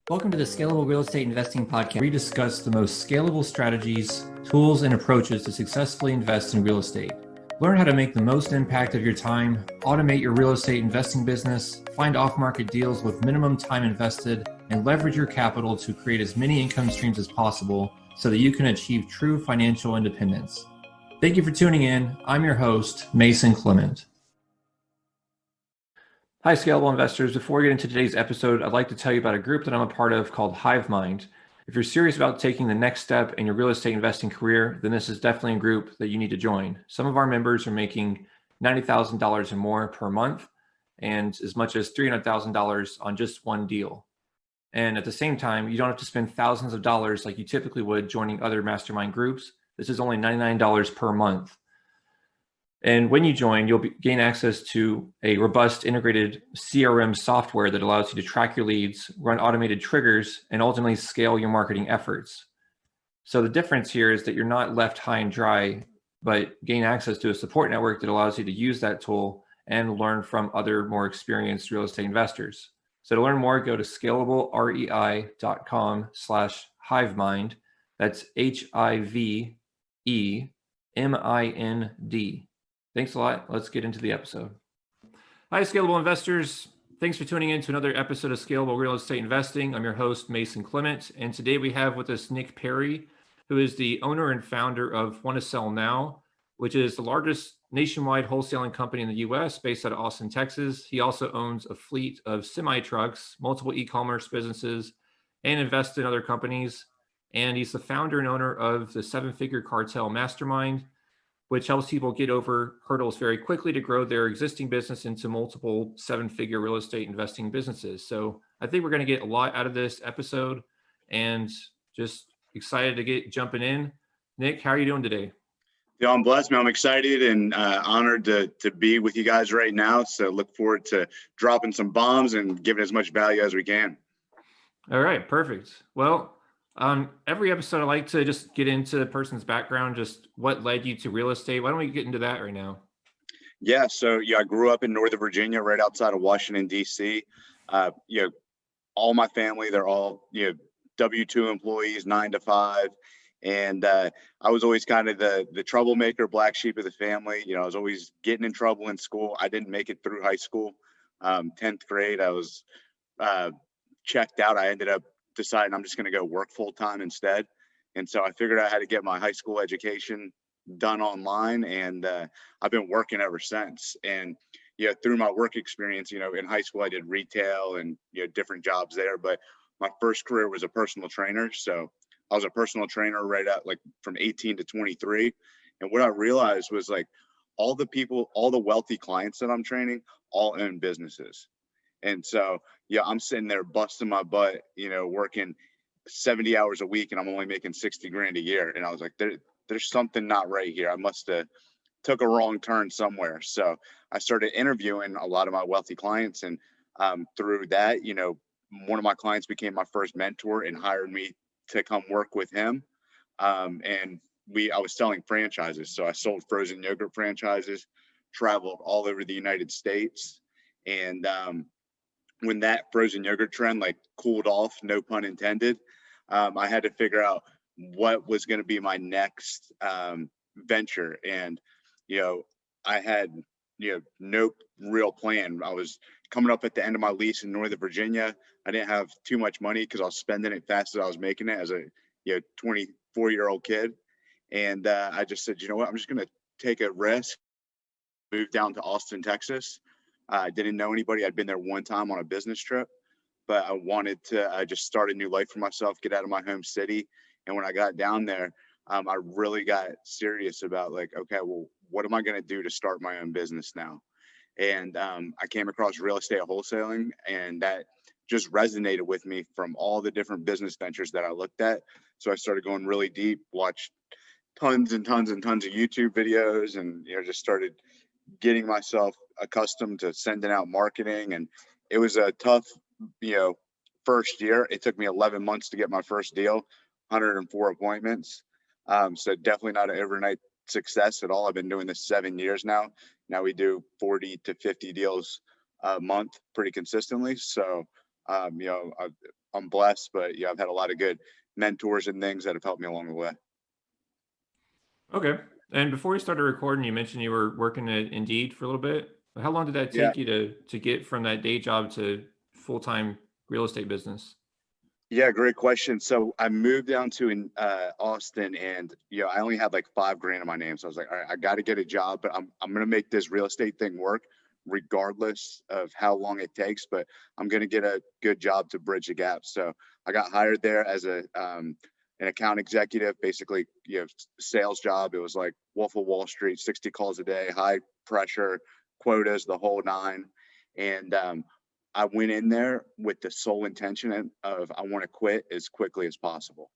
Welcome to the Scalable Real Estate Investing Podcast. We discuss the most scalable strategies, tools, and approaches to successfully invest in real estate. Learn how to make the most impact of your time, automate your real estate investing business, find off-market deals with minimum time invested, and leverage your capital to create as many income streams as possible so that you can achieve true financial independence. Thank you for tuning in. I'm your host, Mason Clement. Hi, scalable investors. Before we get into today's episode, I'd like to tell you about a group that I'm a part of called HiveMind. If you're serious about taking the next step in your real estate investing career, then this is definitely a group that you need to join. Some of our members are making $90,000 or more per month and as much as $300,000 on just one deal. And at the same time, you don't have to spend thousands of dollars like you typically would joining other mastermind groups. This is only $99 per month. And when you join, you'll gain access to a robust integrated CRM software that allows you to track your leads, run automated triggers, and ultimately scale your marketing efforts. So the difference here is that you're not left high and dry, but gain access to a support network that allows you to use that tool and learn from other more experienced real estate investors. So to learn more, go to scalablerei.com/HiveMind. That's HIVEMIND. Thanks a lot. Let's get into the episode. Hi, scalable investors. Thanks for tuning in to another episode of Scalable Real Estate Investing. I'm your host, Mason Clement, and today we have with us Nick Perry, who is the owner and founder of Want to Sell Now, which is the largest nationwide wholesaling company in the U.S. based out of Austin, Texas. He also owns a fleet of semi-trucks, multiple e-commerce businesses, and invests in other companies. And he's the founder and owner of the Figure Cartel mastermind, which helps people get over hurdles very quickly to grow their existing business into multiple seven-figure real estate investing businesses. So I think we're going to get a lot out of this episode and just excited to get jumping in. Nick, how are you doing today? Yeah, I'm blessed, man. I'm excited and honored to be with you guys right now. So look forward to dropping some bombs and giving as much value as we can. All right, perfect. Well, every episode, I like to just get into the person's background, just what led you to real estate. Why don't we get into that right now? Yeah, so I grew up in Northern Virginia, right outside of Washington, D.C. All my family, they're all W-2 employees, 9 to 5. And I was always kind of the troublemaker, black sheep of the family. I was always getting in trouble in school. I didn't make it through high school. 10th grade, I was checked out. I ended up deciding I'm just going to go work full time instead. And so I figured I had to get my high school education done online, and I've been working ever since. And through my work experience, in high school I did retail and different jobs there, but my first career was a personal trainer. So I was a personal trainer right at from 18 to 23. And what I realized was all the wealthy clients that I'm training all own businesses. And so, I'm sitting there busting my butt, working 70 hours a week, and I'm only making 60 grand a year. And I was like, there's something not right here. I must have took a wrong turn somewhere. So I started interviewing a lot of my wealthy clients. And through that, one of my clients became my first mentor and hired me to come work with him. And I was selling franchises. So I sold frozen yogurt franchises, traveled all over the United States. And when that frozen yogurt trend cooled off, no pun intended, I had to figure out what was going to be my next venture. And I had no real plan. I was coming up at the end of my lease in Northern Virginia. I didn't have too much money because I was spending it fast as I was making it as a 24-year-old kid. And I just said, you know what, I'm just going to take a risk, move down to Austin, Texas. I didn't know anybody. I'd been there one time on a business trip, but I wanted to just start a new life for myself, get out of my home city. And when I got down there, I really got serious about okay, well, what am I going to do to start my own business now? And I came across real estate wholesaling, and that just resonated with me from all the different business ventures that I looked at. So I started going really deep, watched tons and tons and tons of YouTube videos, and just started getting myself accustomed to sending out marketing. And it was a tough first year. It took me 11 months to get my first deal, 104 appointments. So definitely not an overnight success at all. I've been doing this 7 years now. Now we do 40 to 50 deals a month pretty consistently. So I'm blessed, but yeah, I've had a lot of good mentors and things that have helped me along the way. Okay. And before we started recording, you mentioned you were working at Indeed for a little bit. How long did that Yeah. take you to get from that day job to full-time real estate business? Yeah, great question. So I moved down to Austin, and I only had like 5 grand in my name. So I was like, all right, I got to get a job, but I'm gonna make this real estate thing work, regardless of how long it takes. But I'm gonna get a good job to bridge the gap. So I got hired there as an account executive, basically, sales job. It was like Wolf of Wall Street, 60 calls a day, high pressure, quotas, the whole nine. And I went in there with the sole intention of I want to quit as quickly as possible.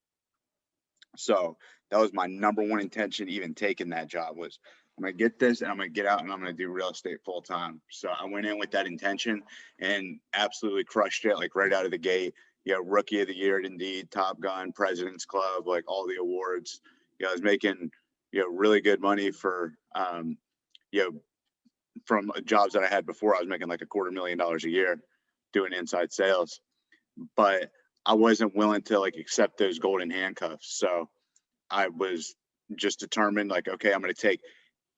So that was my number one intention, even taking that job, was I'm gonna get this and I'm gonna get out and I'm gonna do real estate full time. So I went in with that intention and absolutely crushed it, like right out of the gate. Rookie of the year at Indeed, Top Gun, President's Club, like all the awards. I was making really good money for you know from jobs that I had before. I was making like $250,000 a year doing inside sales, but I wasn't willing to like accept those golden handcuffs. So I was just determined, like, okay, I'm going to take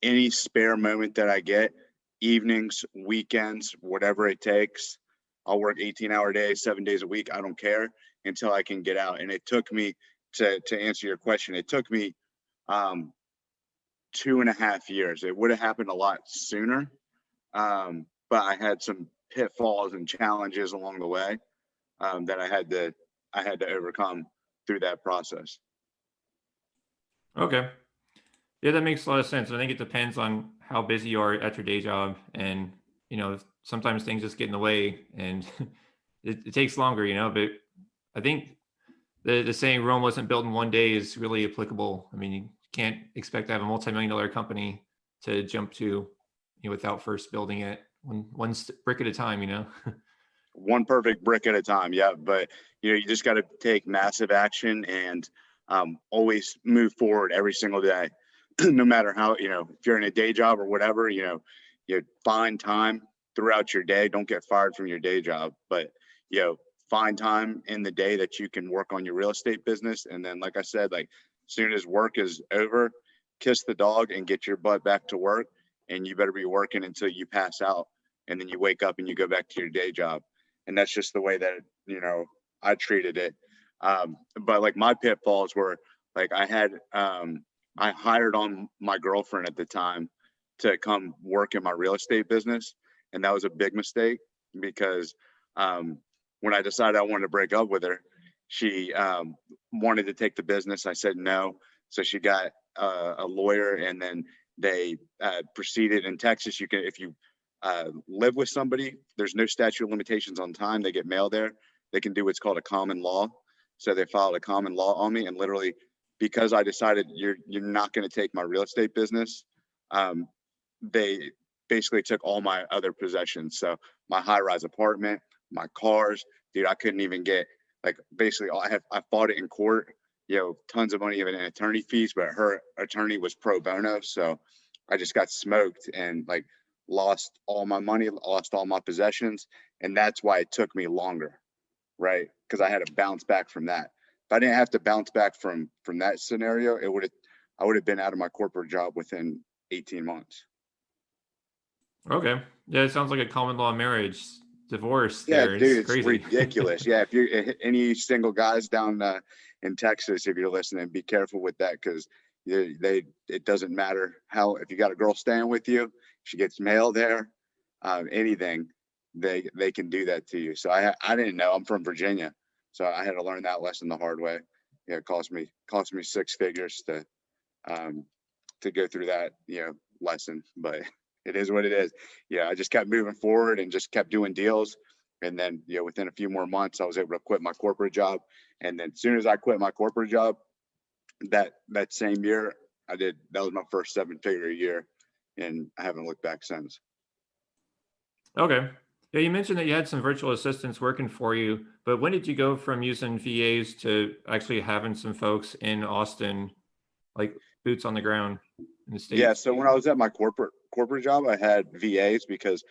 any spare moment that I get, evenings, weekends, whatever it takes. I'll work 18-hour days, 7 days a week. I don't care, until I can get out. And it took me, to answer your question, it took me 2.5 years. It would have happened a lot sooner. But I had some pitfalls and challenges along the way that I had to overcome through that process. Okay. Yeah, that makes a lot of sense. I think it depends on how busy you are at your day job. And, sometimes things just get in the way and it takes longer, but I think the saying Rome wasn't built in one day is really applicable. I mean, you can't expect to have a multi-million-dollar company to jump to, without first building it one brick at a time. One perfect brick at a time. Yeah. But, you just got to take massive action and always move forward every single day. No matter how, if you're in a day job or whatever, you find time throughout your day. Don't get fired from your day job, but, find time in the day that you can work on your real estate business. And then, like I said, like, as soon as work is over, kiss the dog and get your butt back to work. And you better be working until you pass out. And then you wake up and you go back to your day job. And that's just the way that, I treated it. But like my pitfalls were, like, I hired on my girlfriend at the time to come work in my real estate business. And that was a big mistake, because when I decided I wanted to break up with her, she wanted to take the business. I said no. So she got a lawyer, and then they proceeded in Texas. If you live with somebody, there's no statute of limitations on time. They get mail there. They can do what's called a common law. So they filed a common law on me, and literally, because I decided you're not going to take my real estate business, they basically took all my other possessions. So my high-rise apartment, my cars, dude, I couldn't even get, like, basically I fought it in court, tons of money in attorney fees, but her attorney was pro bono. So I just got smoked and like lost all my money, lost all my possessions. And that's why it took me longer, right? Because I had to bounce back from that. If I didn't have to bounce back from that scenario, I would have been out of my corporate job within 18 months. Okay. Yeah, it sounds like a common law marriage. Divorce Yeah, there dude, is it's crazy. ridiculous. Yeah, if you're any single guys down in Texas, if you're listening, be careful with that, because it doesn't matter if you got a girl staying with you, she gets mail there, anything, they can do that to you. So I didn't know. I'm from Virginia, so I had to learn that lesson the hard way. Yeah, it cost me 6 figures to go through that lesson, but it is what it is. Yeah, I just kept moving forward and just kept doing deals. And then, within a few more months, I was able to quit my corporate job. And then as soon as I quit my corporate job, that same year, that was my first 7-figure a year. And I haven't looked back since. Okay. Yeah, you mentioned that you had some virtual assistants working for you, but when did you go from using VAs to actually having some folks in Austin, like boots on the ground in the Yeah. States? So when I was at my corporate job, I had VAs because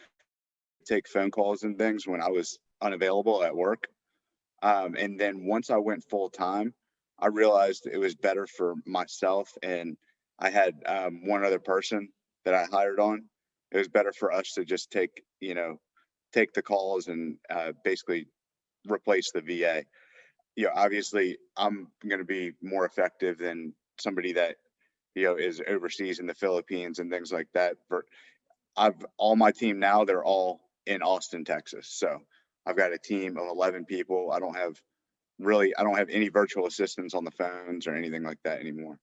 I take phone calls and things when I was unavailable at work. And then once I went full time, I realized it was better for myself, and I had one other person that I hired on. It was better for us to just take the calls and basically replace the VA. Obviously, I'm going to be more effective than somebody that is overseas in the Philippines and things like that. For I've all my team now, they're all in Austin, Texas. So I've got a team of 11 people. I don't have any virtual assistants on the phones or anything like that anymore.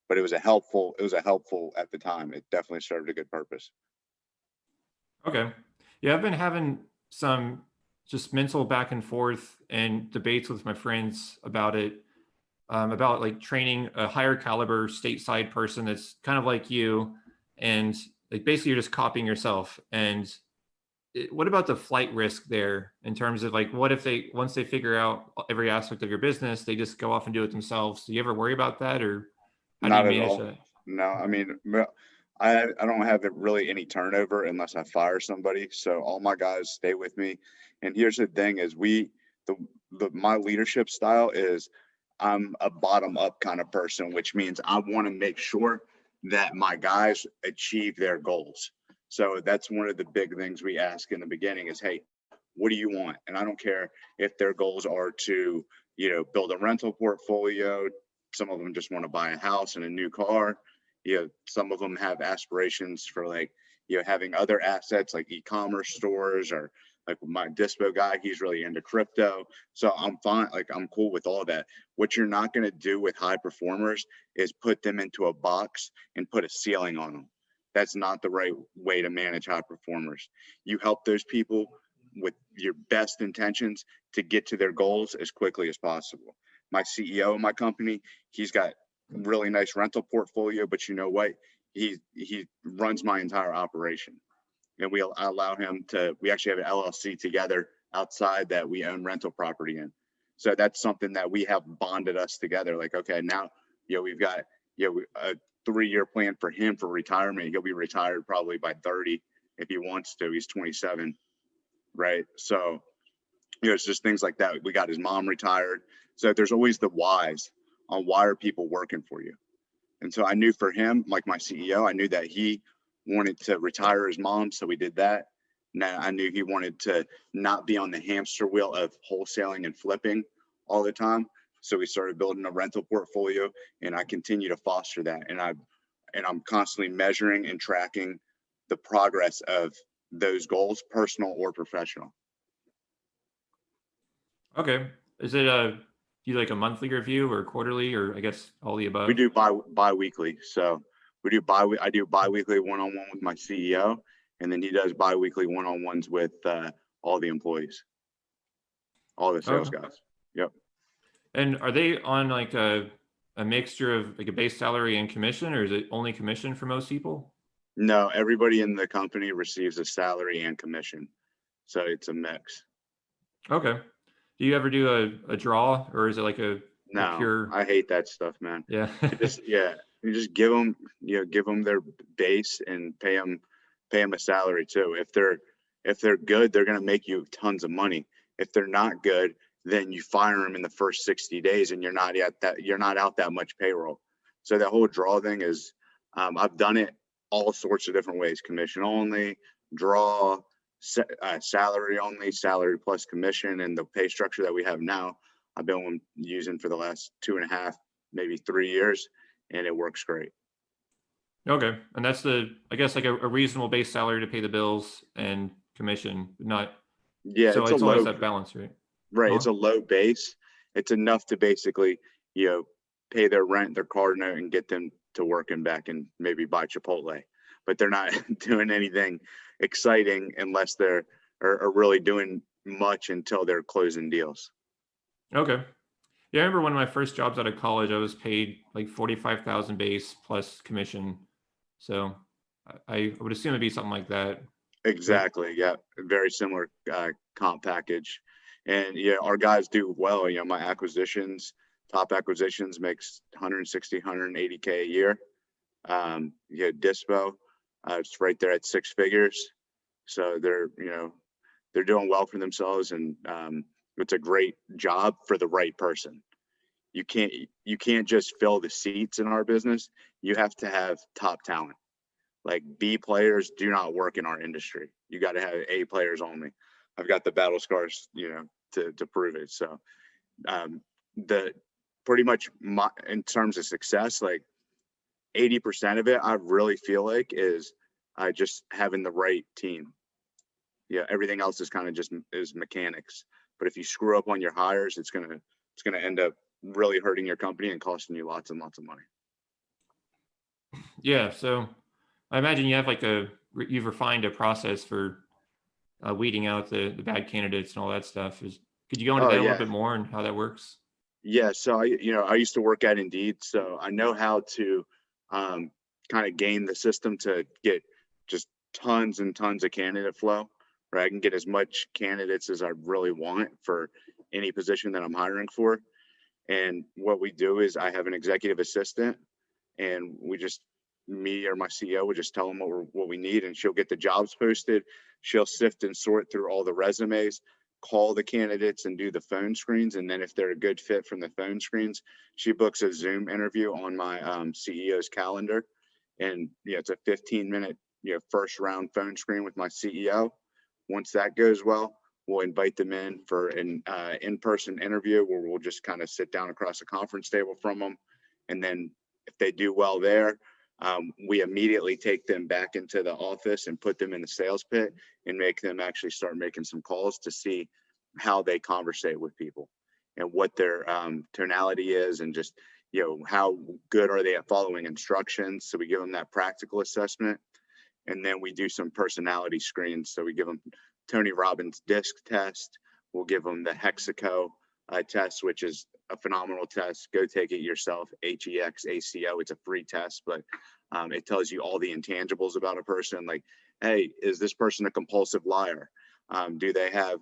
But it was a helpful at the time. It definitely served a good purpose. Okay. Yeah, I've been having some just mental back and forth and debates with my friends about like training a higher caliber stateside person that's kind of like you, and like basically you're just copying yourself. And what about the flight risk there in terms of like, what if they, once they figure out every aspect of your business, they just go off and do it themselves? Do you ever worry about that, or how do you Not at manage all. that? No, I mean, I don't have really any turnover unless I fire somebody. So all my guys stay with me. And here's the thing: is my leadership style is I'm a bottom up kind of person, which means I want to make sure that my guys achieve their goals. So that's one of the big things we ask in the beginning is, hey, what do you want? And I don't care if their goals are to, build a rental portfolio. Some of them just want to buy a house and a new car. Some of them have aspirations for like, having other assets like e-commerce stores, or like my dispo guy, he's really into crypto. So I'm fine. Like I'm cool with all that. What you're not going to do with high performers is put them into a box and put a ceiling on them. That's not the right way to manage high performers. You help those people with your best intentions to get to their goals as quickly as possible. My CEO of my company, he's got really nice rental portfolio, but you know what? He runs my entire operation, and I allow him to. We actually have an LLC together outside that we own rental property in. So that's something that we have bonded us together. Like, okay, now we've got a 3-year plan for him for retirement. He'll be retired probably by 30 if he wants to. He's 27, right? So it's just things like that. We got his mom retired. So there's always the whys on why are people working for you. And so I knew for him, like my CEO, I knew that he wanted to retire his mom. So we did that. Now I knew he wanted to not be on the hamster wheel of wholesaling and flipping all the time. So we started building a rental portfolio, and I continue to foster that. And I'm constantly measuring and tracking the progress of those goals, personal or professional. Okay. Is it do you like a monthly review or quarterly, or I guess all the We above? do bi-weekly. So I do bi-weekly one-on-one with my CEO, and then he does bi-weekly one-on-ones with all the employees, all the sales Okay. guys. Yep. And are they on like a mixture of like a base salary and commission, or is it only commission for most people? No, everybody in the company receives a salary and commission. So it's a mix. Okay. Do you ever do a draw, or is it like a No, pure? I hate that stuff, man. Yeah. You just give them their base and pay them a salary too. If they're good, they're going to make you tons of money. If they're not good, then you fire them in the first 60 days and you're not out that much payroll. So the whole draw thing is, I've done it all sorts of different ways: commission only, draw, salary only, salary plus commission. And the pay structure that we have now, I've been using for the last 2.5, maybe 3 years, and it works great. Okay. And that's I guess like a reasonable base salary to pay the bills and commission, not, Yeah, so it's a it's always low, that balance, right? right. Huh? It's a low base. It's enough to basically, pay their rent, their car note, and get them to work and back and maybe buy Chipotle. But they're not doing anything exciting unless are really doing much until they're closing deals. Okay. Yeah, I remember one of my first jobs out of college, I was paid like 45,000 base plus commission. So I would assume it'd be something like that. But Exactly. Yeah. Very similar comp package. And yeah, our guys do well. My top acquisitions makes 160, 180K a year. Dispo, it's right there at 6 figures. So they're doing well for themselves. And it's a great job for the right person. You can't just fill the seats in our business. You have to have top talent. Like B players do not work in our industry. You got to have A players only. I've got the battle scars, to prove it. So the pretty much in terms of success, like 80% of it, I really feel like is just having the right team. Yeah, everything else is kind of just is mechanics. But if you screw up on your hires, it's gonna end up really hurting your company and costing you lots and lots of money. Yeah. So I imagine you have you've refined a process for weeding out the bad candidates and all that stuff. Could you go into Oh that a little yeah, bit more and how that works? yeah. So I used to work at Indeed, so I know how to kind of game the system to get just tons and tons of candidate flow. Right, I can get as much candidates as I really want for any position that I'm hiring for. And what we do is I have an executive assistant, and me or my CEO would just tell them what we need, and she'll get the jobs posted. She'll sift and sort through all the resumes, call the candidates, and do the phone screens. And then if they're a good fit from the phone screens, she books a Zoom interview on my CEO's calendar. And it's a 15-minute first round phone screen with my CEO. Once that goes well, we'll invite them in for an in-person interview where we'll just kind of sit down across a conference table from them. And then if they do well there, we immediately take them back into the office and put them in the sales pit and make them actually start making some calls to see how they conversate with people and what their tonality is, and just, how good are they at following instructions. So we give them that practical assessment. And then we do some personality screens. So we give them Tony Robbins DISC test. We'll give them the Hexaco test, which is a phenomenal test. Go take it yourself. HEXACO. It's a free test, but it tells you all the intangibles about a person. Like, hey, is this person a compulsive liar? Do they have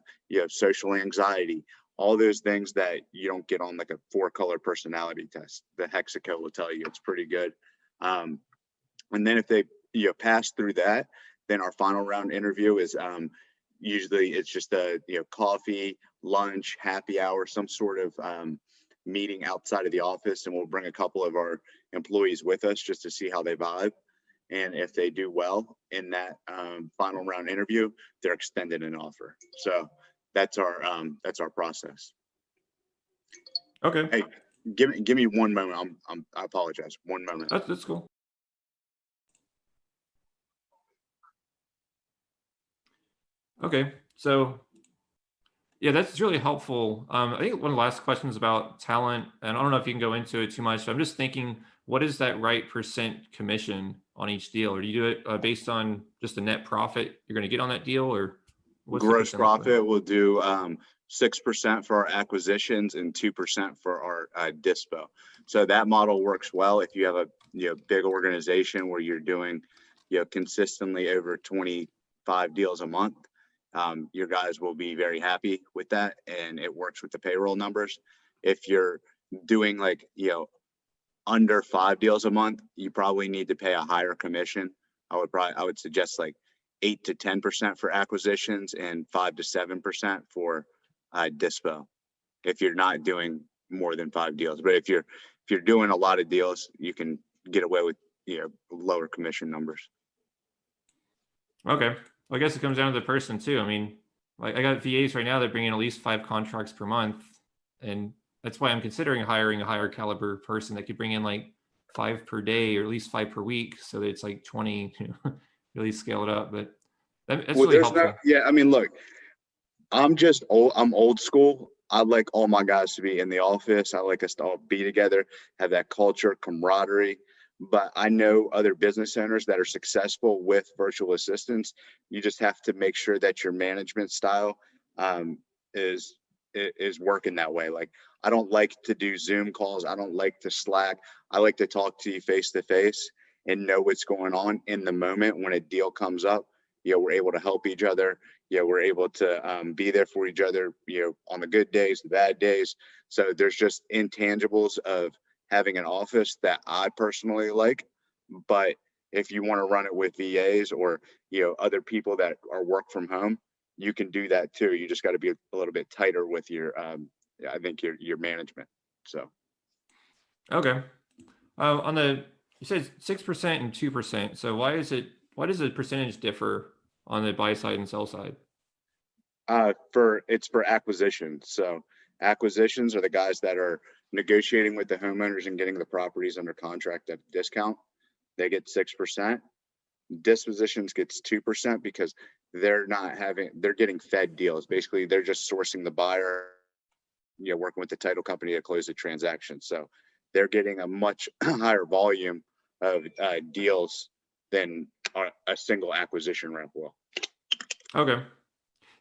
social anxiety? All those things that you don't get on like a 4-color personality test. The Hexaco will tell you. It's pretty good. And then if they pass through that, then our final round interview is usually it's just a coffee, lunch, happy hour, some sort of meeting outside of the office, and we'll bring a couple of our employees with us just to see how they vibe. And if they do well in that final round interview, they're extended an offer. So that's our process. Okay. Hey, give me one moment. I apologize. One moment. That's cool. Okay. So yeah, that's really helpful. I think one of the last questions about talent, and I don't know if you can go into it too much. So I'm just thinking, what is that right percent commission on each deal? Or do you do it based on just the net profit you're going to get on that deal, or what's the Gross percent look like? profit will do 6% for our acquisitions and 2% for our dispo. So that model works well if you have a big organization where you're doing consistently over 25 deals a month. Your guys will be very happy with that, and it works with the payroll numbers. If you're doing under 5 deals a month, you probably need to pay a higher commission. I would suggest like 8 to 10% for acquisitions and 5 to 7% for dispo, if you're not doing more than 5 deals. But if you're doing a lot of deals, you can get away with lower commission numbers. Okay. Well, I guess it comes down to the person too. I mean, like I got VAs right now that bring in at least 5 contracts per month, and that's why I'm considering hiring a higher caliber person that could bring in like 5 per day or at least 5 per week, so that it's like 20. Really scale it up. But that's really helpful. I mean, look, I'm old school. I like all my guys to be in the office. I like us to all be together, have that culture, camaraderie. But I know other business owners that are successful with virtual assistants. You just have to make sure that your management style is working that way. Like, I don't like to do Zoom calls. I don't like to Slack. I like to talk to you face to face and know what's going on in the moment. When a deal comes up, we're able to help each other. We're able to be there for each other, on the good days, the bad days. So there's just intangibles of having an office that I personally like. But if you want to run it with VAs or other people that are work from home, you can do that too. You just got to be a little bit tighter with your, I think your management. So. Okay. You said 6% and 2%. So why does the percentage differ on the buy side and sell side? It's for acquisitions. So acquisitions are the guys that are negotiating with the homeowners and getting the properties under contract at a discount. They get 6%. Dispositions gets 2% because they're getting fed deals. Basically, they're just sourcing the buyer, working with the title company to close the transaction. So they're getting a much higher volume of deals than a single acquisition rep will. Okay.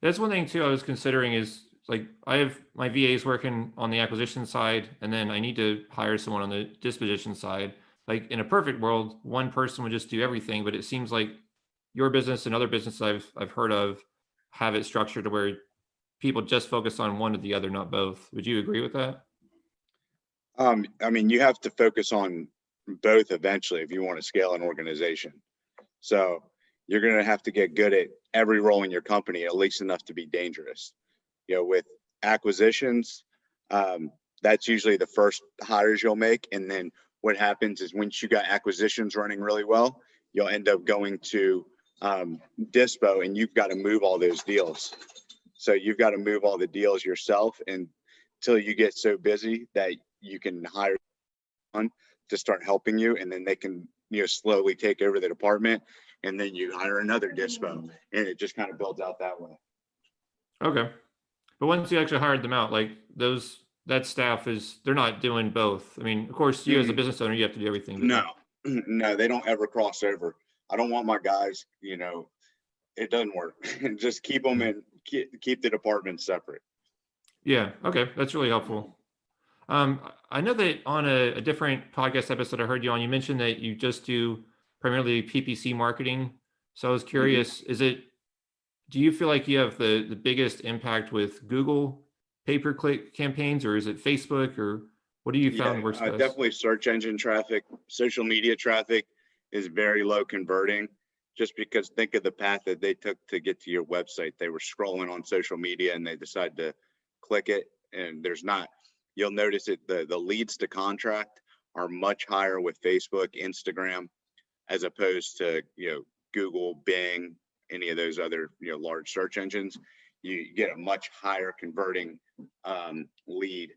That's one thing too I was considering is like I have my VAs working on the acquisition side, and then I need to hire someone on the disposition side. Like in a perfect world, one person would just do everything, but it seems like your business and other businesses I've heard of have it structured to where people just focus on one or the other, not both. Would you agree with that? I mean, you have to focus on both eventually if you want to scale an organization. So you're going to have to get good at every role in your company, at least enough to be dangerous. With acquisitions, that's usually the first hires you'll make. And then what happens is once you got acquisitions running really well, you'll end up going to Dispo, and you've got to move all those deals. So you've got to move all the deals yourself until you get so busy that you can hire someone to start helping you, and then they can slowly take over the department, and then you hire another dispo, and it just kind of builds out that way. Okay. But once you actually hired them out, like that staff they're not doing both. I mean, of course, you as a business owner, you have to do everything. No, they don't ever cross over. I don't want my guys, it doesn't work. Just keep them and keep the departments separate. Yeah. Okay. That's really helpful. I know that on a different podcast episode I heard you on, you mentioned that you just do primarily PPC marketing. So I was curious, do you feel like you have the biggest impact with Google pay-per-click campaigns, or is it Facebook, or what do you found works best? Definitely search engine traffic. Social media traffic is very low converting, just because think of the path that they took to get to your website. They were scrolling on social media and they decided to click it, and you'll notice it, the leads to contract are much higher with Facebook, Instagram, as opposed to Google, Bing, any of those other large search engines. You get a much higher converting lead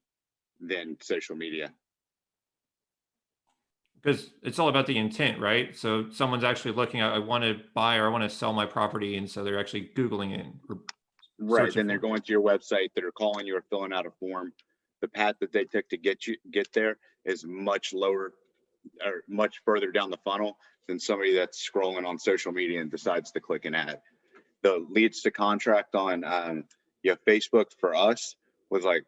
than social media. Because it's all about the intent, right? So someone's actually looking at, I want to buy or I want to sell my property, and so they're actually Googling it. Right, then they're going to your website, they're calling you or filling out a form. The path that they took to get there is much lower or much further down the funnel than somebody that's scrolling on social media and decides to click an ad. The leads to contract on Facebook for us was like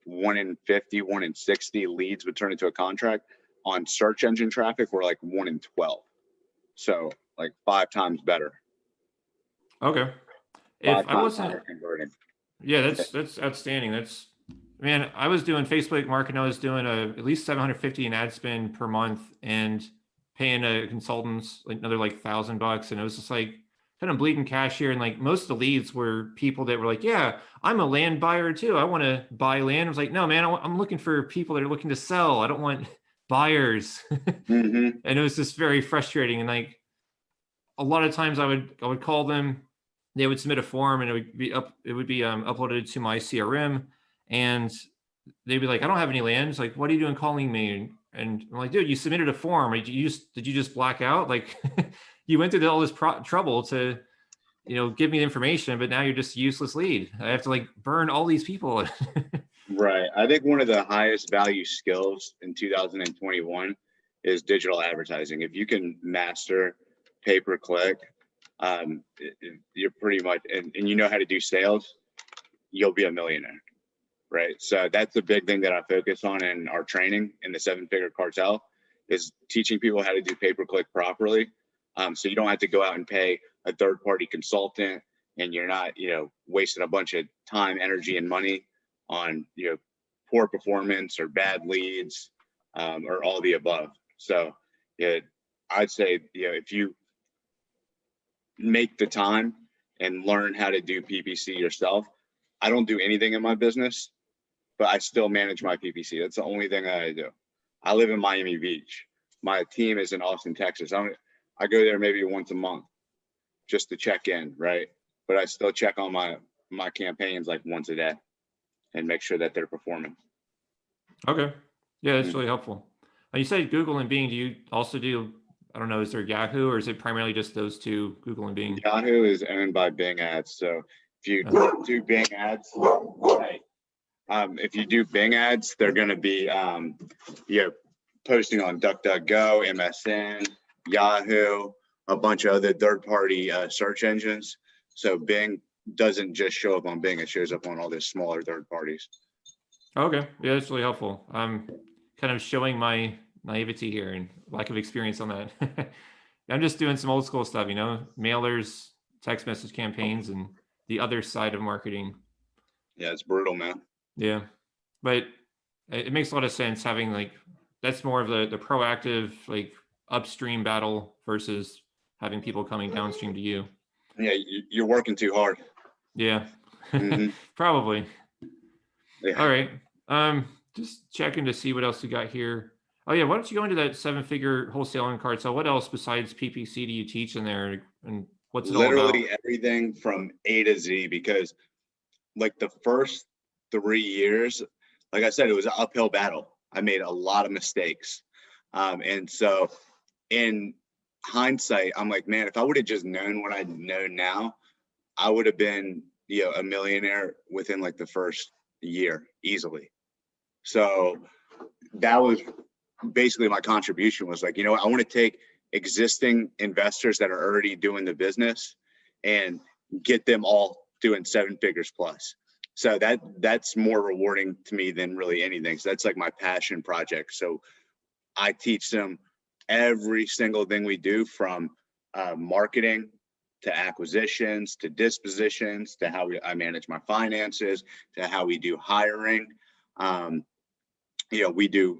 1 in 50, 1 in 60 leads would turn into a contract. On search engine traffic, we're like 1 in 12. So like 5 times better. Okay. If I wasn't converting. Yeah, that's outstanding. Man, I was doing Facebook marketing. I was doing at least 750 in ad spend per month, and paying a consultants like another like $1,000. And it was just like kind of bleeding cash here. And like most of the leads were people that were like, yeah, I'm a land buyer too. I want to buy land. I was like, no, man, I'm looking for people that are looking to sell. I don't want buyers. And it was just very frustrating. And like a lot of times I would call them, they would submit a form, and it would be uploaded to my CRM, and they'd be like, I don't have any land. It's like, what are you doing calling me? And I'm like, dude, you submitted a form. Did you just black out? Like you went through all this trouble to, give me the information, but now you're just a useless lead. I have to like burn all these people. Right. I think one of the highest value skills in 2021 is digital advertising. If you can master pay-per-click, you're pretty much, and you know how to do sales, you'll be a millionaire. Right. So that's the big thing that I focus on in our training in the 7-Figure Cartel, is teaching people how to do pay-per-click properly. So you don't have to go out and pay a third-party consultant, and you're not, wasting a bunch of time, energy, and money on, poor performance or bad leads, or all the above. So I'd say, if you make the time and learn how to do PPC yourself. I don't do anything in my business, but I still manage my PPC. That's the only thing that I do. I live in Miami Beach. My team is in Austin, Texas. I go there maybe once a month just to check in, right? But I still check on my campaigns like once a day and make sure that they're performing. Okay. Yeah, that's really helpful. You said Google and Bing. Do you also do, I don't know, is there Yahoo, or is it primarily just those two, Google and Bing? Yahoo is owned by Bing Ads. So if you do Bing Ads, if you do Bing Ads, they're going to be posting on DuckDuckGo, MSN, Yahoo, a bunch of other third-party search engines. So Bing doesn't just show up on Bing; it shows up on all the smaller third parties. Okay, yeah, that's really helpful. I'm kind of showing my naivety here and lack of experience on that. I'm just doing some old school stuff, mailers, text message campaigns, and the other side of marketing. Yeah, it's brutal, man. Yeah, but it makes a lot of sense having that's more of the proactive, upstream battle versus having people coming downstream to you. Yeah, you're working too hard. Yeah, probably. Yeah. All right. Just checking to see what else we got here. Oh yeah, why don't you go into that 7-figure wholesaling cartel? What else besides PPC do you teach in there, and what's it all about? Literally everything from A to Z, because like the first 3 years, like I said, it was an uphill battle. I made a lot of mistakes. And so in hindsight, I'm like, man, if I would have just known what I know now, I would have been, a millionaire within like the first year easily. So that was basically my contribution, was like, I want to take existing investors that are already doing the business and get them all doing 7 figures plus. So that's more rewarding to me than really anything. So that's like my passion project. So I teach them every single thing we do, from marketing to acquisitions to dispositions to how I manage my finances to how we do hiring. We do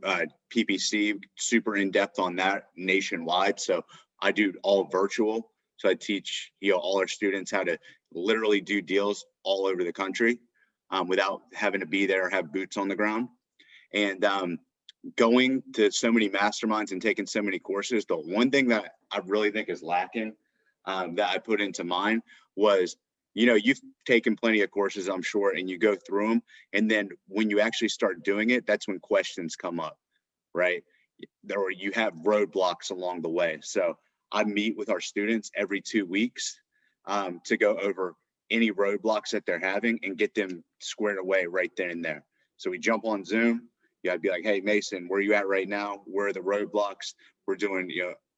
PPC, super in depth on that nationwide. So I do all virtual. So I teach all our students how to literally do deals all over the country without having to be there or have boots on the ground. And going to so many masterminds and taking so many courses, the one thing that I really think is lacking that I put into mine was, you've taken plenty of courses, I'm sure, and you go through them. And then when you actually start doing it, that's when questions come up, right? Or you have roadblocks along the way. So I meet with our students every 2 weeks to go over any roadblocks that they're having and get them squared away right then and there. So we jump on Zoom. I'd be like, hey, Mason, where are you at right now? Where are the roadblocks? We're doing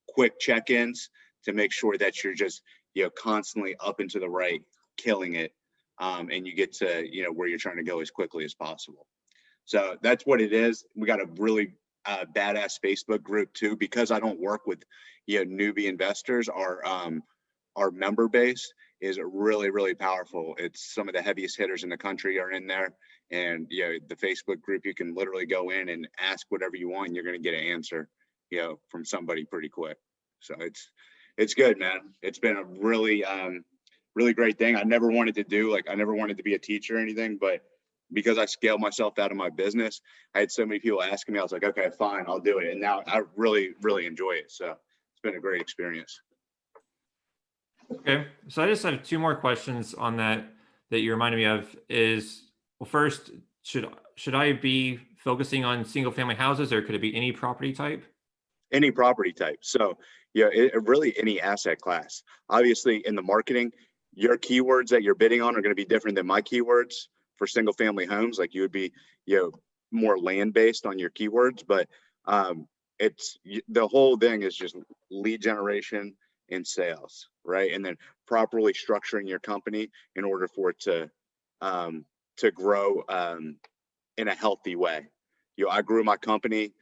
quick check-ins to make sure that you're just constantly up and to the right, killing it, and you get to where you're trying to go as quickly as possible. So that's what it is. We got a really badass Facebook group too, because I don't work with newbie investors. Our member base is really, really powerful. It's some of the heaviest hitters in the country are in there. And the Facebook group, you can literally go in and ask whatever you want, and you're going to get an answer from somebody pretty quick. So it's good, man. It's been a really really great thing. I never wanted to do, I never wanted to be a teacher or anything, but because I scaled myself out of my business, I had so many people asking me. I was like, okay, fine, I'll do it. And now I really, really enjoy it. So it's been a great experience. Okay, so I just have 2 more questions on that you reminded me of. Is, well, first, should I be focusing on single family houses, or could it be any property type? Any property type. So really any asset class. Obviously in the marketing, your keywords that you're bidding on are going to be different than my keywords for single family homes. Like you would be, more land based on your keywords, but it's the whole thing is just lead generation and sales, right? And then properly structuring your company in order for it to grow in a healthy way. I grew my company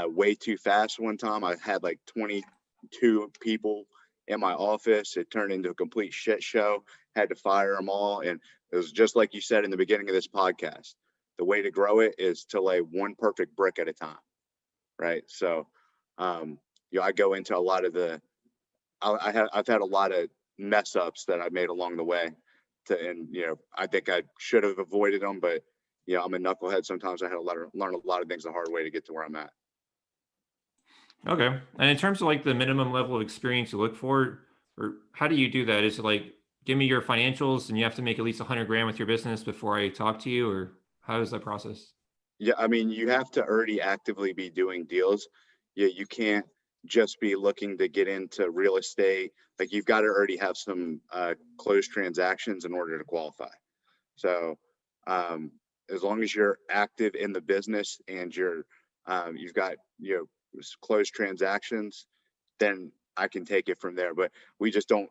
way too fast one time. I had like 22 people in my office. It turned into a complete shit show. Had to fire them all. And it was just like you said in the beginning of this podcast. The way to grow it is to lay one perfect brick at a time, right? So, I go into a lot of I've had a lot of mess ups that I made along the way. And I think I should have avoided them, but I'm a knucklehead. Sometimes I had to learn a lot of things the hard way to get to where I'm at. Okay. And in terms of like the minimum level of experience you look for, or how do you do that? Is it like, give me your financials and you have to make at least 100 grand with your business before I talk to you, or how is that process? Yeah, I mean, you have to already actively be doing deals. Yeah, you can't just be looking to get into real estate. Like you've got to already have some closed transactions in order to qualify. So as long as you're active in the business and you've got closed transactions, then I can take it from there. But we just don't,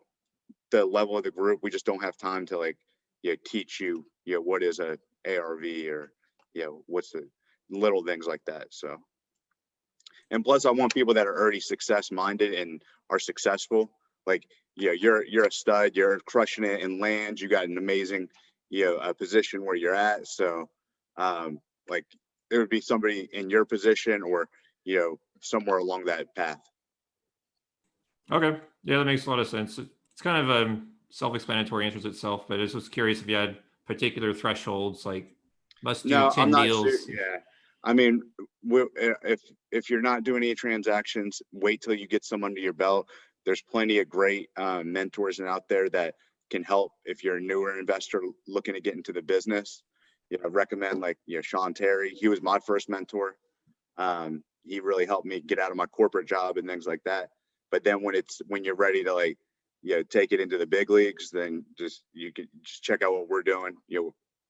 the level of the group, we just don't have time to like teach you what is a ARV or what's the little things like that. So, and plus I want people that are already success minded and are successful. Like you're a stud, you're crushing it in land, you got an amazing a position where you're at. So like there would be somebody in your position or somewhere along that path. Okay. Yeah, that makes a lot of sense. It's kind of self-explanatory, answers itself, but I was just curious if you had particular thresholds, like must do No, I'm 10 not sure. deals. Yeah. I mean, if you're not doing any transactions, wait till you get some under your belt. There's plenty of great mentors out there that can help if you're a newer investor looking to get into the business. I recommend like Sean Terry. He was my first mentor. He really helped me get out of my corporate job and things like that. But then when you're ready to like take it into the big leagues, then you can just check out what we're doing.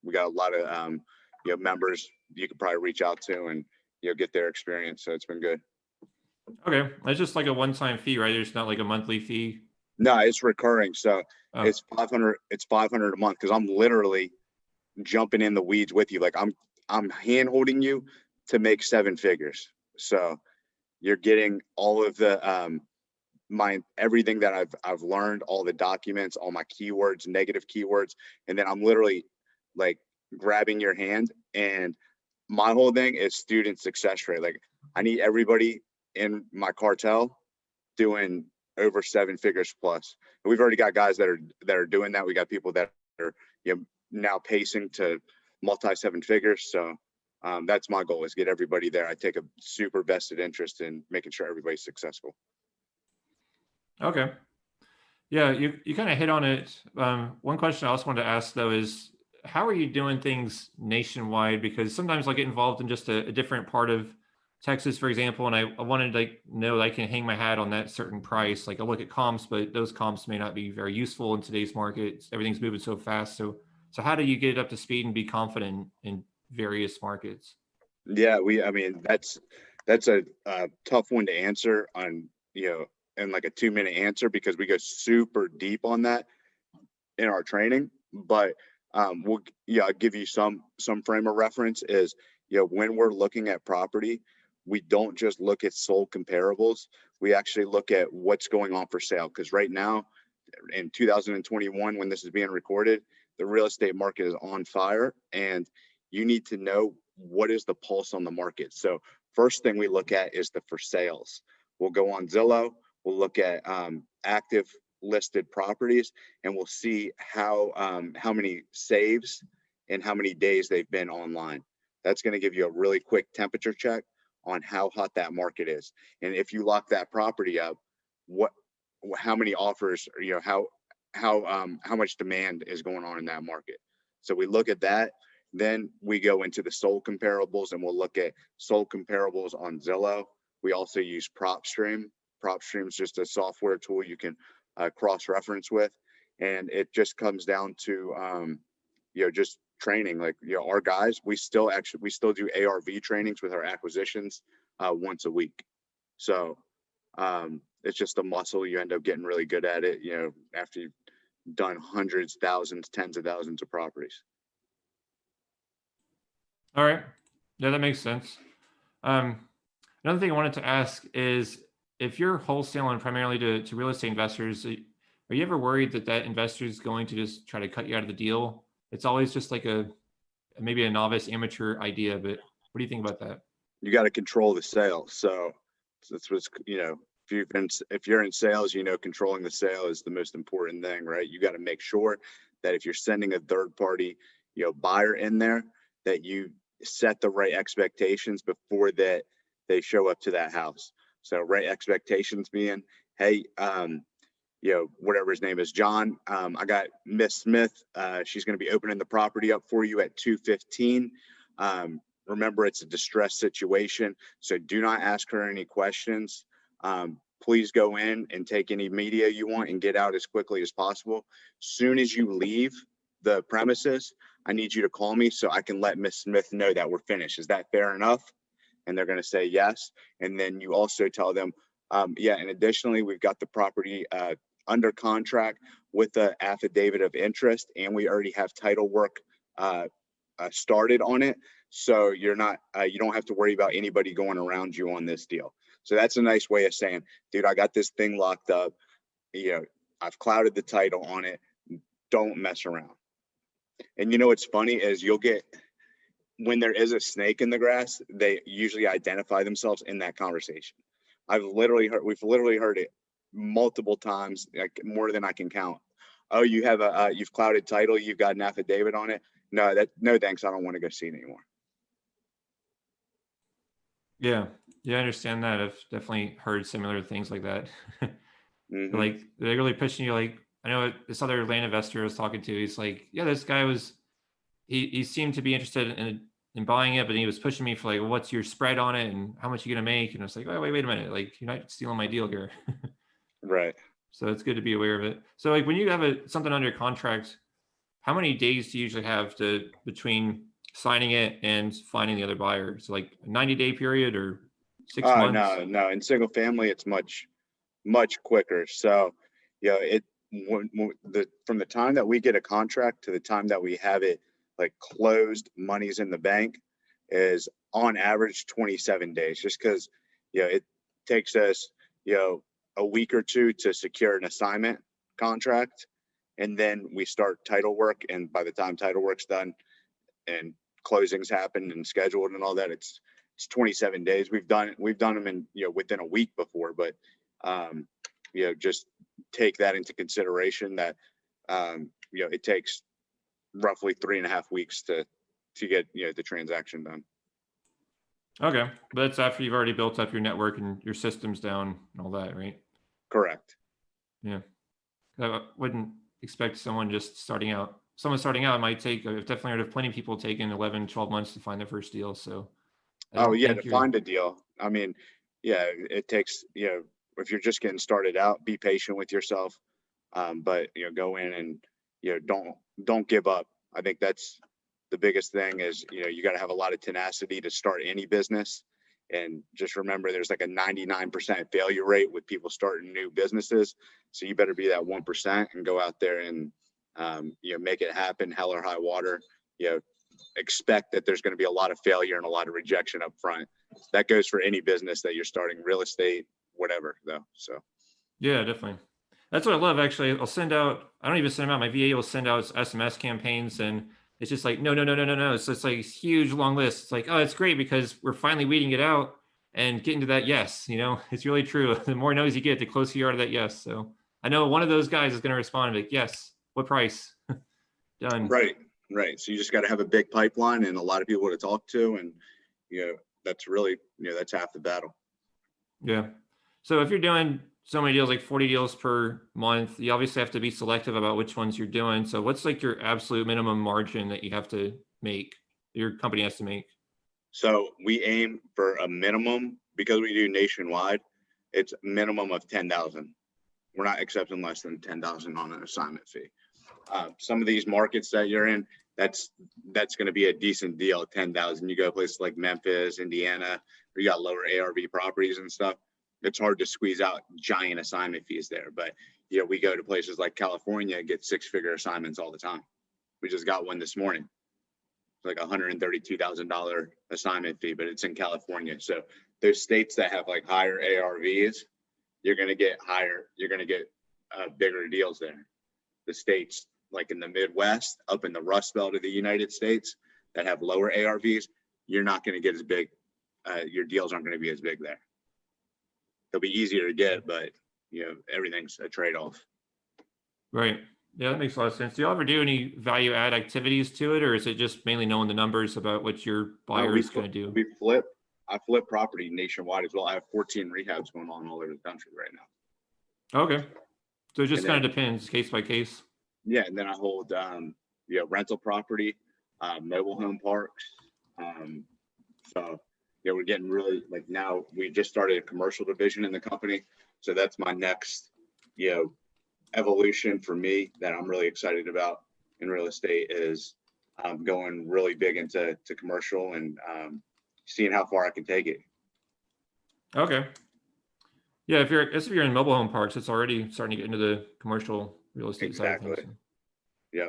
We got a lot of members you could probably reach out to and get their experience. So it's been good. Okay. It's just like a one-time fee, right? There's not like a monthly fee. No, it's recurring. So it's 500. It's 500 a month because I'm literally jumping in the weeds with you. Like I'm hand holding you to make 7 figures. So you're getting all of the everything that I've learned, all the documents, all my keywords, negative keywords, and then I'm literally like grabbing your hand. And my whole thing is student success rate. Like I need everybody in my cartel doing over 7 figures plus. And we've already got guys that are doing that. We got people that are now pacing to multi 7 figures. So that's my goal, is get everybody there. I take a super vested interest in making sure everybody's successful. Okay. Yeah, you kind of hit on it. One question I also wanted to ask though is, how are you doing things nationwide? Because sometimes I get involved in just a different part of Texas, for example, and I wanted to know that I can hang my hat on that certain price. Like I look at comps, but those comps may not be very useful in today's market. Everything's moving so fast. So how do you get up to speed and be confident in various markets? Yeah, I mean, that's a tough one to answer on, in like a 2-minute answer, because we go super deep on that in our training. But I'll give you some frame of reference is, when we're looking at property, we don't just look at sold comparables. We actually look at what's going on for sale. Because right now in 2021, when this is being recorded, the real estate market is on fire, and you need to know what is the pulse on the market. So first thing we look at is the for sales. We'll go on Zillow, we'll look at active listed properties, and we'll see how many saves and how many days they've been online. That's going to give you a really quick temperature check on how hot that market is. And if you lock that property up, how many offers, how much demand is going on in that market. So we look at that. Then we go into the sold comparables, and we'll look at sold comparables on Zillow. We also use PropStream. PropStream is just a software tool you can cross-reference with, and it just comes down to just training. Like our guys, we still do ARV trainings with our acquisitions once a week. So it's just a muscle. You end up getting really good at it, after you've done hundreds, thousands, tens of thousands of properties. All right. Yeah, that makes sense. Another thing I wanted to ask is, if you're wholesaling primarily to real estate investors, are you ever worried that investor is going to just try to cut you out of the deal? It's always just like maybe a novice amateur idea, but what do you think about that? You got to control the sale. So that's what's, if you're in sales, you know, controlling the sale is the most important thing, right? You got to make sure that if you're sending a third party, you know, buyer in there, that you set the right expectations before that they show up to that house. So right expectations being, hey, you know, whatever his name is, John, I got Miss Smith. She's going to be opening the property up for you at 2:15. Remember, it's a distressed situation, so do not ask her any questions. Please go in and take any media you want and get out as quickly as possible. Soon as you leave the premises, I need you to call me so I can let Miss Smith know that we're finished. Is that fair enough? And they're going to say yes. And then you also tell them, yeah, and additionally, we've got the property under contract with the affidavit of interest, and we already have title work started on it. So you're not, you don't have to worry about anybody going around you on this deal. So that's a nice way of saying, dude, I got this thing locked up. You know, I've clouded the title on it. Don't mess around. And you know, what's funny is you'll get, when there is a snake in the grass, they usually identify themselves in that conversation. We've literally heard it multiple times, like more than I can count. Oh, you have you've clouded title, you've got an affidavit on it. No, thanks. I don't want to go see it anymore. Yeah, I understand that. I've definitely heard similar things like that. Like they're really pushing you. Like I know this other land investor I was talking to. He's like, yeah, this guy was, he seemed to be interested in buying it, but he was pushing me for like, what's your spread on it and how much you gonna make? And I was like, oh, wait a minute, like you're not stealing my deal here. Right. So it's good to be aware of it. So like when you have something under contract, how many days do you usually have between signing it and finding the other buyer? So like a 90-day period or 6 months? No. In single family, it's much quicker. So, you know, from the time that we get a contract to the time that we have it like closed, money's in the bank, is on average 27 days. Just because, you know, it takes us, you know, a week or two to secure an assignment contract, and then we start title work. And by the time title work's done and closings happen and scheduled and all that, it's 27 days. We've done them in, you know, within a week before, but you know, just take that into consideration that you know, it takes roughly 3.5 weeks to get, you know, the transaction done. Okay, but that's after you've already built up your network and your systems down and all that, right? Correct. Yeah, I wouldn't expect someone starting out. Someone starting out might take, I've definitely heard of plenty of people taking 11, 12 months to find their first deal. So oh yeah, to find a deal. I mean, yeah, it takes, you know, if you're just getting started out, be patient with yourself. But you know, go in and, you know, don't give up. I think that's the biggest thing is, you know, you got to have a lot of tenacity to start any business. And just remember, there's like a 99% failure rate with people starting new businesses. So you better be that 1% and go out there and, you know, make it happen, hell or high water. You know, expect that there's going to be a lot of failure and a lot of rejection up front. That goes for any business that you're starting, real estate, whatever, though. So yeah, definitely. That's what I love. Actually, I'll send out, I don't even send them out. My VA will send out SMS campaigns, and it's just like, no. So it's like a huge long list. It's like, oh, it's great because we're finally weeding it out and getting to that yes. You know, it's really true. The more no's you get, the closer you are to that yes. So I know one of those guys is going to respond and be like, yes, what price? Done. Right. So you just got to have a big pipeline and a lot of people to talk to, and you know, that's really, you know, that's half the battle. Yeah. So if you're doing so many deals, like 40 deals per month, you obviously have to be selective about which ones you're doing. So what's like your absolute minimum margin that you have to make, your company has to make? So we aim for a minimum, because we do nationwide, it's minimum of 10,000. We're not accepting less than 10,000 on an assignment fee. Some of these markets that you're in, that's going to be a decent deal. 10,000. You go to places like Memphis, Indiana, where you got lower ARV properties and stuff. It's hard to squeeze out giant assignment fees there. But you know, we go to places like California and get 6-figure assignments all the time. We just got one this morning. It's like $132,000 assignment fee, but it's in California. So there's states that have like higher ARVs. You're going to get bigger deals there. The states like in the Midwest, up in the Rust Belt of the United States, that have lower ARVs, you're not going to get as big. Your deals aren't going to be as big there. they'll be easier to get, but everything's a trade-off. Right. Yeah, that makes a lot of sense. Do you ever do any value add activities to it, or is it just mainly knowing the numbers about what your buyer is going to do? I flip property nationwide as well. I have 14 rehabs going on all over the country right now. Okay. So it just kind of depends case by case. Yeah. And then I hold, rental property, mobile home parks. So we're getting really, like, now we just started a commercial division in the company. So that's my next, evolution for me that I'm really excited about in real estate is going really big into commercial and seeing how far I can take it. Okay. Yeah, if you're in mobile home parks, it's already starting to get into the commercial real estate side of things. Yeah.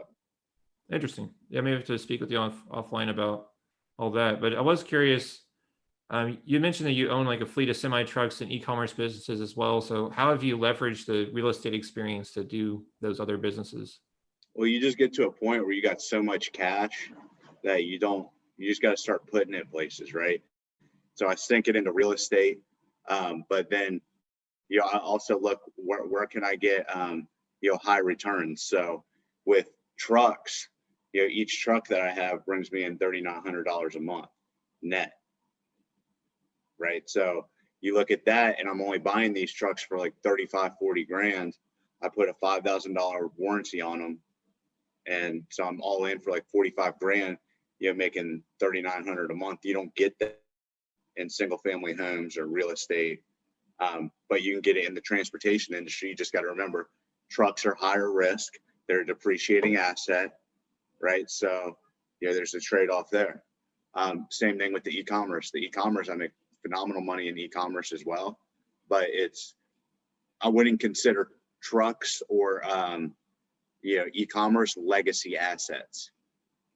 Interesting. Yeah, maybe I have to speak with you offline about all that. But I was curious. You mentioned that you own like a fleet of semi trucks and e-commerce businesses as well. So how have you leveraged the real estate experience to do those other businesses? Well, you just get to a point where you got so much cash that you just got to start putting it places, right? So I sink it into real estate. But then, I also look where can I get, high returns. So with trucks, each truck that I have brings me in $3,900 a month net. Right. So you look at that and I'm only buying these trucks for like 35, 40 grand. I put a $5,000 warranty on them. And so I'm all in for like 45 grand, making 3,900 a month. You don't get that in single family homes or real estate. But you can get it in the transportation industry. You just got to remember trucks are higher risk. They're a depreciating asset. Right. So, there's a trade-off there. Same thing with the e-commerce. The e-commerce, I make phenomenal money in e-commerce as well, but I wouldn't consider trucks or e-commerce legacy assets.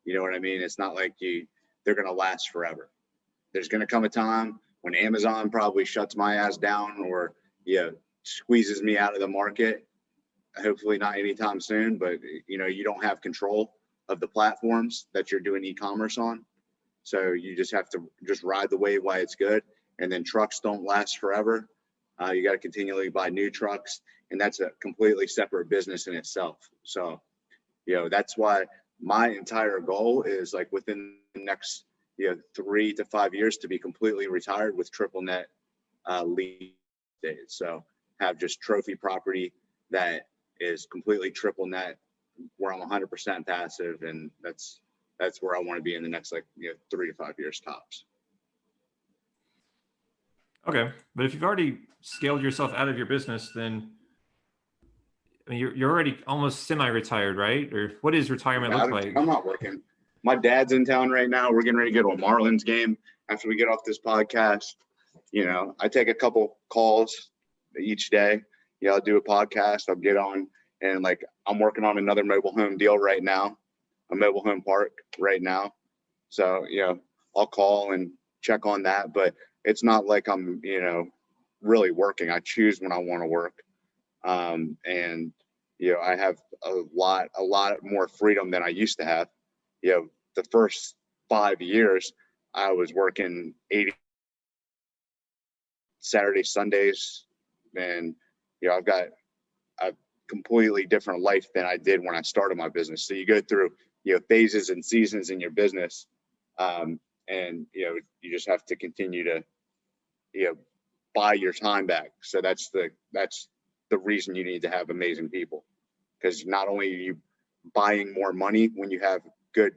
You know what I mean? It's not like they're going to last forever. There's going to come a time when Amazon probably shuts my ass down or squeezes me out of the market. Hopefully not anytime soon, but you don't have control of the platforms that you're doing e-commerce on. So you just have to just ride the wave while it's good. And then trucks don't last forever. You got to continually buy new trucks. And that's a completely separate business in itself. So, that's why my entire goal is like within the next, 3 to 5 years to be completely retired with triple net lead days. So have just trophy property that is completely triple net where I'm 100% passive. And that's where I want to be in the next 3 to 5 years tops. Okay. But if you've already scaled yourself out of your business, then I mean, you're already almost semi-retired, right? Or what does retirement look like? I'm not working. My dad's in town right now. We're getting ready to go to a Marlins game after we get off this podcast. I take a couple calls each day. I'll do a podcast. I'll get on and I'm working on another mobile home deal right now. A mobile home park right now. So, I'll call and check on that, but it's not like I'm, really working. I choose when I want to work. And, I have a lot more freedom than I used to have. The first 5 years I was working 80 Saturdays, Sundays, and, I've got a completely different life than I did when I started my business. So you go through, phases and seasons in your business. And, you just have to continue to, buy your time back. So that's the reason you need to have amazing people, because not only are you buying more money when you have good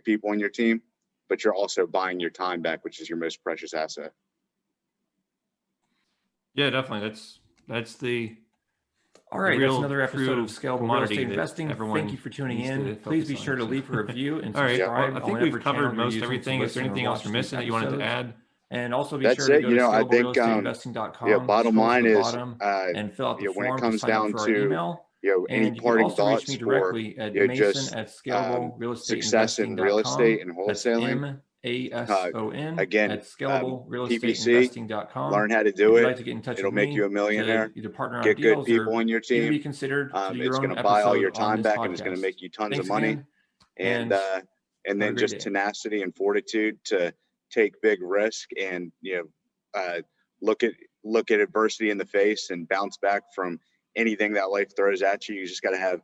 people on your team, but you're also buying your time back, which is your most precious asset. Yeah, definitely. That's the All right, that's another episode of true Scalable Real Estate Investing. Thank you for tuning in. Please be sure to leave a review and All right. subscribe. Well, I think we've covered most everything. Is there anything else we're missing that you wanted to add? And also be That's sure to it. go to I think, scalablerealestateinvesting.com. bottom scroll to line the is, bottom and fill out the when it form comes to sign up down for our to, email. any And you can parting also reach thoughts me for, directly at just success in real estate and wholesaling. MASON Again, at scalablerealestateinvesting.com. PPC, learn how to do If you'd it. like to get in touch It'll with make me you a millionaire. to either partner on Get good deals people or on your even be team. considered to do your It's own going to buy all your episode on time this back, and it's going to podcast. make you tons Thanks of money. again, And have then a great just day. tenacity and fortitude to take big risk and look at adversity in the face and bounce back from anything that life throws at you. You just got to have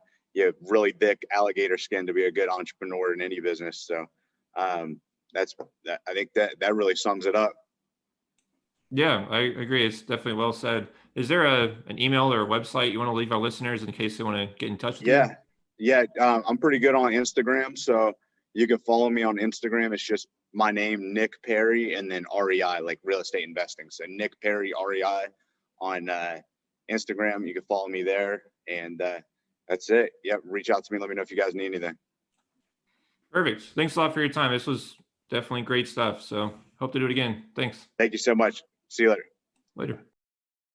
really thick alligator skin to be a good entrepreneur in any business. So I think that really sums it up. Yeah, I agree. It's definitely well said. Is there an email or a website you want to leave our listeners in case they want to get in touch with you? Yeah. I'm pretty good on Instagram. So you can follow me on Instagram. It's just my name, Nick Perry, and then REI, like real estate investing. So Nick Perry, REI on Instagram. You can follow me there. And that's it. Yeah. Reach out to me. Let me know if you guys need anything. Perfect. Thanks a lot for your time. This was definitely great stuff. So hope to do it again. Thanks. Thank you so much. See you later. Later.